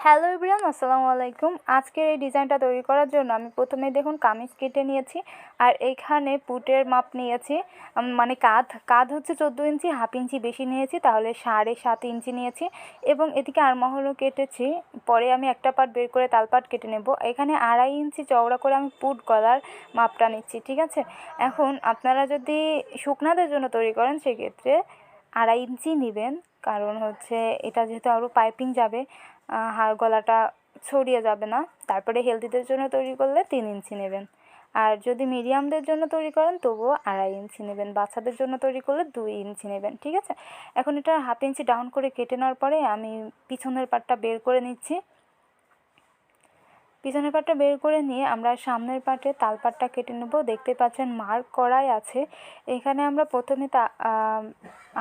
Hello everyone, আসসালামু আলাইকুম। আজকের এই ডিজাইনটা তৈরি করার জন্য আমি প্রথমে দেখুন কামিজ কেটে নিয়েছি। আর এইখানে পুটের মাপ নিয়েছি, মানে কাঁধ হচ্ছে 14 ইঞ্চি, হাফ ইঞ্চি বেশি নিয়েছি, তাহলে 7.5 ইঞ্চি নিয়েছি। এবং এদিকে আরমহলও কেটেছি। পরে আমি একটা পার্ট বের করে তালপাট কেটে নেব। এখানে 2.5 ইঞ্চি চওড়া করে আমি পুট গলার মাপটা নিচ্ছি, ঠিক আছে। এখন আপনারা যদি শুকনাদের জন্য তৈরি করেন সেক্ষেত্রে 2.5 ইঞ্চি নেবেন, কারণ হচ্ছে এটা যেহেতু আরও পাইপিং যাবে, গলাটা ছড়িয়ে যাবে না। তারপরে হেলদিদের জন্য তৈরি করলে 3 ইঞ্চি নেবেন। আর যদি মিডিয়ামদের জন্য তৈরি করেন তবুও 2.5 ইঞ্চি নেবেন। বাচ্চাদের জন্য তৈরি করলে 2 ইঞ্চি নেবেন, ঠিক আছে। এখন এটা হাফ ইঞ্চি ডাউন করে কেটে নেওয়ার পরে আমি পিছনের পাটটা বের করে নিচ্ছি। পিছনের পাটটা বের করে নিয়ে আমরা সামনের পাটে তালপাটটা কেটে নেব। দেখতে পাচ্ছেন মার্ক করাই আছে। এখানে আমরা প্রথমে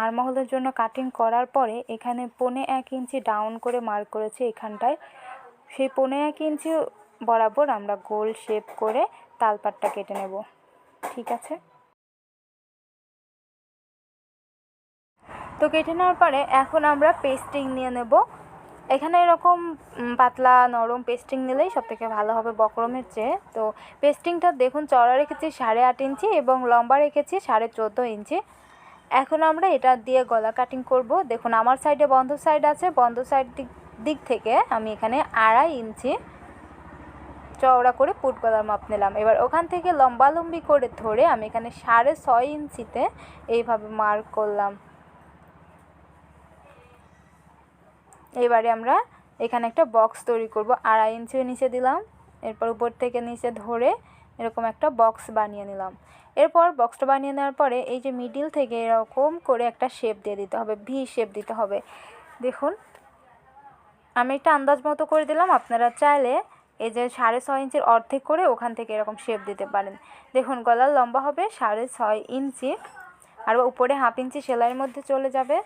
আরমহলের জন্য কাটিং করার পরে এখানে 1.25 ইঞ্চি ডাউন করে মার্ক করেছি এখানটায়। সেই 1.25 ইঞ্চি বরাবর আমরা গোল শেপ করে তালপাটটা কেটে নেব, ঠিক আছে। তো কেটে নেওয়ার পরে এখন আমরা পেস্টিং নিয়ে নেব। এখানে এরকম পাতলা নরম পেস্টিং নিলেই সবথেকে ভালো হবে বক্রমের চেয়ে। তো পেস্টিংটা দেখুন চওড়া রেখেছি 8.5 ইঞ্চি এবং লম্বা রেখেছি 14.5 ইঞ্চি। এখন আমরা এটা দিয়ে গলা কাটিং করব। দেখুন আমার সাইডে বন্ধ সাইড আছে, বন্ধ সাইড দিক থেকে আমি এখানে 2.5 ইঞ্চি চওড়া করে পুট গলার মাপ নিলাম। এবার ওখান থেকে লম্বালম্বি করে ধরে আমি এখানে 6.5 ইঞ্চিতে এইভাবে মার্ক করলাম। এবারে আমরা এখানে একটা বক্স তৈরি করব। 2.5 ইঞ্চির নিচে দিলাম, এরপর উপর থেকে নিচে ধরে এরকম একটা বক্স বানিয়ে নিলাম। এরপর বক্সটা বানিয়ে নেওয়ার পরে এই যে মিডিল থেকে এরকম করে একটা শেপ দিয়ে দিতে হবে, ভি শেপ দিতে হবে। দেখুন আমি একটা আন্দাজ মতো করে দিলাম, আপনারা চাইলে এই যে 6.5 ইঞ্চির অর্ধেক করে ওখান থেকে এরকম শেপ দিতে পারেন। দেখুন গলার লম্বা হবে 6.5 ইঞ্চি, আর উপরে হাফ ইঞ্চি সেলাইয়ের মধ্যে চলে যাবে।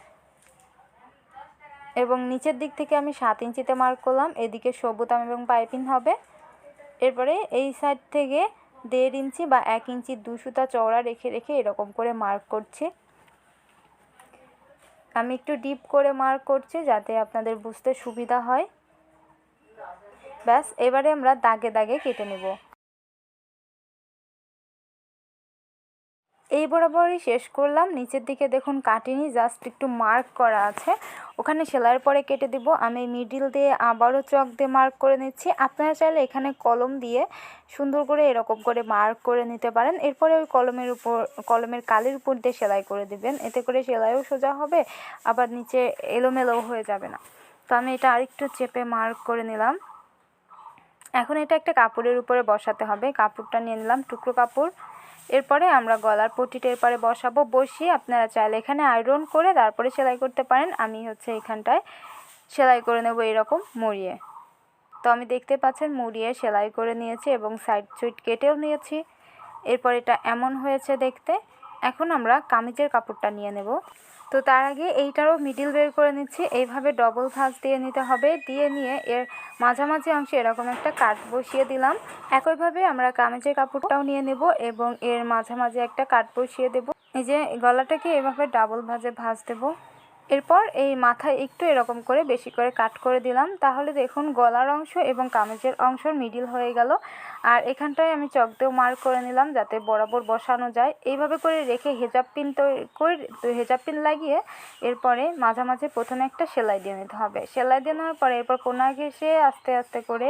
এবং নিচের দিক থেকে আমি 7 ইঞ্চিতে মার্ক করলাম, এদিকে সবুতাম এবং পাইপিং হবে। এরপরে এই সাইড থেকে 1.5 ইঞ্চি বা 1 ইঞ্চি 2 সুতা চওড়া রেখে রেখে এরকম করে মার্ক করছি। আমি একটু ডিপ করে মার্ক করছি যাতে আপনাদের বুঝতে সুবিধা হয়। ব্যাস, এবারে আমরা দাগে দাগে কেটে নেব। এই বরাবরই শেষ করলাম। নিচের দিকে দেখুন কাটিনি, জাস্ট একটু মার্ক করা আছে, ওখানে সেলাইয়ের পরে কেটে দিব। আমি মিডিল দিয়ে আবারও চক দিয়ে মার্ক করে নিচ্ছি। আপনারা চাইলে এখানে কলম দিয়ে সুন্দর করে এরকম করে মার্ক করে নিতে পারেন। এরপরে ওই কলমের কালির উপর দিয়ে সেলাই করে দিবেন, এতে করে সেলাইও সোজা হবে, আবার নিচে এলোমেলোও হয়ে যাবে না। তো আমি এটা আরেকটু চেপে মার্ক করে নিলাম। এখন এটা একটা কাপড়ের উপরে বসাতে হবে। কাপড়টা নিয়ে নিলাম, টুকরো কাপড়। এরপরে আমরা গলার পট্টিটা এরপরে বসাবো। বসিয়ে আপনারা চাইলে এখানে আয়রন করে তারপরে সেলাই করতে পারেন। আমি এখানটায় সেলাই করে নেব এরকম মুড়িয়ে। তো আমি দেখতে পাচ্ছেন মুড়িয়ে সেলাই করে নিয়েছি এবং সাইড সুইড কেটেও নিয়েছি। এরপর এটা এমন হয়েছে দেখতে। এখন আমরা কামিজের কাপড়টা নিয়ে নেব। তো তার আগে এইটারও মিডিল বের করে নিচ্ছি। এইভাবে ডবল ভাঁজ দিয়ে নিতে হবে। দিয়ে নিয়ে এর মাঝামাঝি অংশে এরকম একটা কাট বসিয়ে দিলাম। একইভাবে আমরা কামিজের কাপড়টাও নিয়ে নেব এবং এর মাঝামাঝি একটা কাট বসিয়ে দেব। এই যে গলাটাকে এভাবে ডাবল ভাঁজে ভাঁজ দেব। এরপর এই মাথায় একটু এরকম করে বেশি করে কাট করে দিলাম। তাহলে দেখুন গলার অংশ এবং কামিজের অংশ মিডিল হয়ে গেল। আর এখানটায় আমি চক দিয়েও মার্ক করে নিলাম যাতে বরাবর বসানো যায়। এইভাবে করে রেখে হেজাব পিন লাগিয়ে এরপরে মাঝামাঝি প্রথমে একটা সেলাই দিয়ে নিতে হবে। সেলাই দিয়ে নেওয়ার পরে এরপর কোনা ঘেঁষে আস্তে আস্তে করে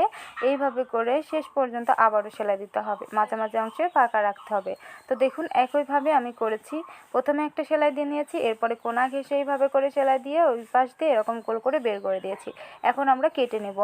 এইভাবে করে শেষ পর্যন্ত আবারও সেলাই দিতে হবে, মাঝামাঝি অংশে ফাঁকা রাখতে হবে। তো দেখুন একইভাবে আমি করেছি। প্রথমে একটা সেলাই দিয়ে নিয়েছি, এরপরে কোনা ঘেঁষে এইভাবে করে সেলাই দিয়ে ওই পাশ দিয়ে এরকম গোল করে বের করে দিয়েছি। এখন আমরা কেটে নেব।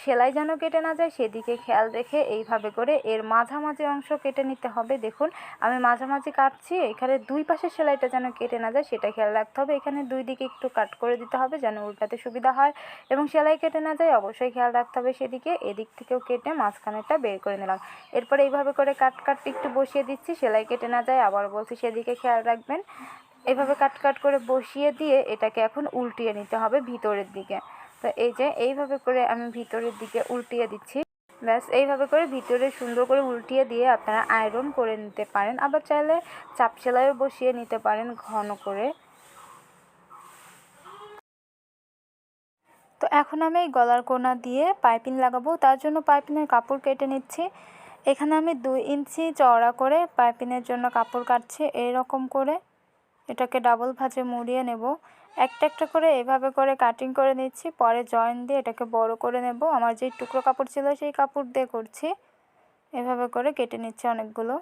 সেলাই যেন কেটে না যায় সেদিকে খেয়াল রেখে এইভাবে করে এর মাঝামাঝি অংশ কেটে নিতে হবে। দেখুন আমি মাঝামাঝি কাটছি, এখানে দুই পাশের সেলাইটা যেন কেটে না যায় সেটা খেয়াল রাখতে হবে। এখানে দুই দিকে একটু কাট করে দিতে হবে যেন উল্টাতে সুবিধা হয় এবং সেলাই কেটে না যায় অবশ্যই খেয়াল রাখতে হবে সেদিকে। এদিক থেকেও কেটে মাঝখানেরটা বের করে নিলাম। এরপরে এইভাবে করে কাট একটু বসিয়ে দিচ্ছি, সেলাই কেটে না যায়, আবার বলছি সেদিকে খেয়াল রাখবেন। এইভাবে কাট করে বসিয়ে দিয়ে এটাকে এখন উল্টিয়ে নিতে হবে ভিতরের দিকে। তো এই যে এইভাবে করে আমি ভিতরের দিকে উল্টিয়ে দিচ্ছি। ব্যাস, এইভাবে করে ভিতরে সুন্দর করে উল্টিয়ে দিয়ে আপনারা আয়রন করে নিতে পারেন, আবার চাইলে চাপ সেলাইও বসিয়ে নিতে পারেন ঘন করে। তো এখন আমি এই গলার কোনা দিয়ে পাইপিং লাগাবো, তার জন্য পাইপিংয়ের কাপড় কেটে নিচ্ছি। এখানে আমি 2 ইঞ্চি চওড়া করে পাইপিংয়ের জন্য কাপড় কাটছি। এইরকম করে এটাকে ডাবল ভাঁজে মুড়িয়ে নেব। একটা একটা করে এভাবে করে কাটিং করে নিচ্ছি, পরে জয়েন দিয়ে এটাকে বড় করে নেব। আমার যেই টুকরো কাপড় ছিল সেই কাপড় দিয়ে করছি। এভাবে করে কেটে নিচ্ছি অনেকগুলো।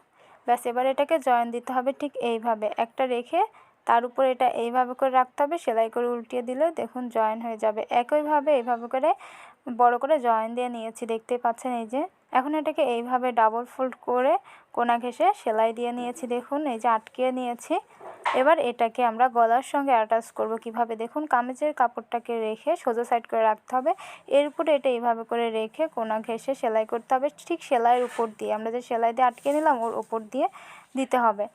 ব্যাস, এবার এটাকে জয়েন দিতে হবে ঠিক এইভাবে, একটা রেখে তার উপর এটা এইভাবে করে রাখতে হবে। সেলাই করে উল্টিয়ে দিলে দেখুন জয়েন হয়ে যাবে। একইভাবে এইভাবে করে বড় করে জয়েন দিয়ে নিয়েছি, দেখতেই পাচ্ছেন। এই যে এখন এটাকে এইভাবে ডাবল ফোল্ড করে কোনা ঘেঁষে সেলাই দিয়ে নিয়েছি, দেখুন এই যে আটকিয়ে নিয়েছি। এবার এটাকে আমরা গলার সঙ্গে অ্যাটাচ করব কিভাবে, দেখুন কামিজের কাপড়টাকে রেখে সোজা সাইড করে রাখতে হবে। এর উপরে এটা এইভাবে করে রেখে কোনা ঘেঁষে সেলাই করতে হবে, ঠিক সেলাইয়ের উপর দিয়ে, আমরা যে সেলাই দিয়ে আটকে নিলাম ওর উপর দিয়ে দিতে হবে।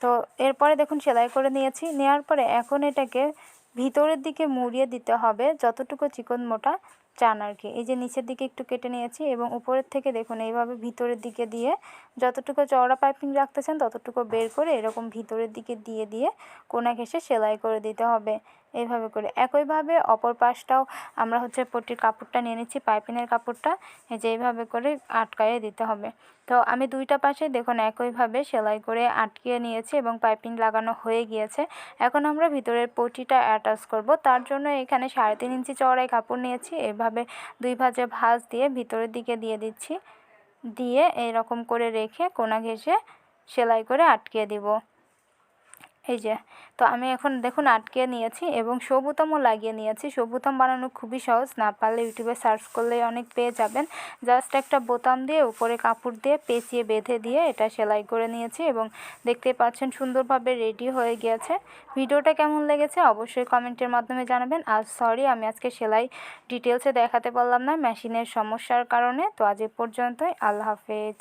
তো এরপরে দেখুন সেলাই করে নিয়েছি। নেওয়ার পরে এখন এটাকে ভিতরের দিকে মুড়িয়ে দিতে হবে, যতটুকু চিকন মোটা চান আর কি। এই যে নিচের দিকে একটু কেটে নিয়েছি এবং উপরের থেকে দেখুন এইভাবে ভিতরের দিকে দিয়ে যতটুকু চওড়া পাইপিং রাখতে চান ততটুকু বের করে এরকম ভিতরের দিকে দিয়ে দিয়ে কোনা ঘেঁষে সেলাই করে দিতে হবে এইভাবে করে। একইভাবে অপর পাশটাও আমরা পট্টির কাপড়টা নিয়ে নিচ্ছি, পাইপিংয়ের কাপড়টা এই যে এইভাবে করে আটকায়ে দিতে হবে। তো আমি দুইটা পাশে দেখুন একইভাবে সেলাই করে আটকিয়ে নিয়েছি এবং পাইপিং লাগানো হয়ে গিয়েছে। এখন আমরা ভিতরের পট্টিটা অ্যাটাচ করব, তার জন্য এখানে 3.5 ইঞ্চি চওড়ায় কাপড় নিয়েছি। এভাবে 2 ভাঁজে ভাঁজ দিয়ে ভিতরের দিকে দিয়ে দিচ্ছি, দিয়ে এইরকম করে রেখে কোনা ঘেঁষে সেলাই করে আটকিয়ে দিব। এই যে, তো আমি এখন দেখুন আটকে নিয়েছি এবং শো বোতামও লাগিয়ে নিয়েছি। শো বোতাম বানানো খুবই সহজ, না পারলে ইউটিউবে সার্চ করলেই অনেক পেয়ে যাবেন। জাস্ট একটা বোতাম দিয়ে উপরে কাপড় দিয়ে পেঁচিয়ে বেঁধে দিয়ে এটা সেলাই করে নিয়েছি এবং দেখতে পাচ্ছেন সুন্দরভাবে রেডি হয়ে গিয়েছে। ভিডিওটা কেমন লেগেছে অবশ্যই কমেন্টের মাধ্যমে জানাবেন। আর সরি, আমি আজকে সেলাই ডিটেলসে দেখাতে পারলাম না মেশিনের সমস্যার কারণে। তো আজ এ পর্যন্তই, আল্লাহ হাফেজ।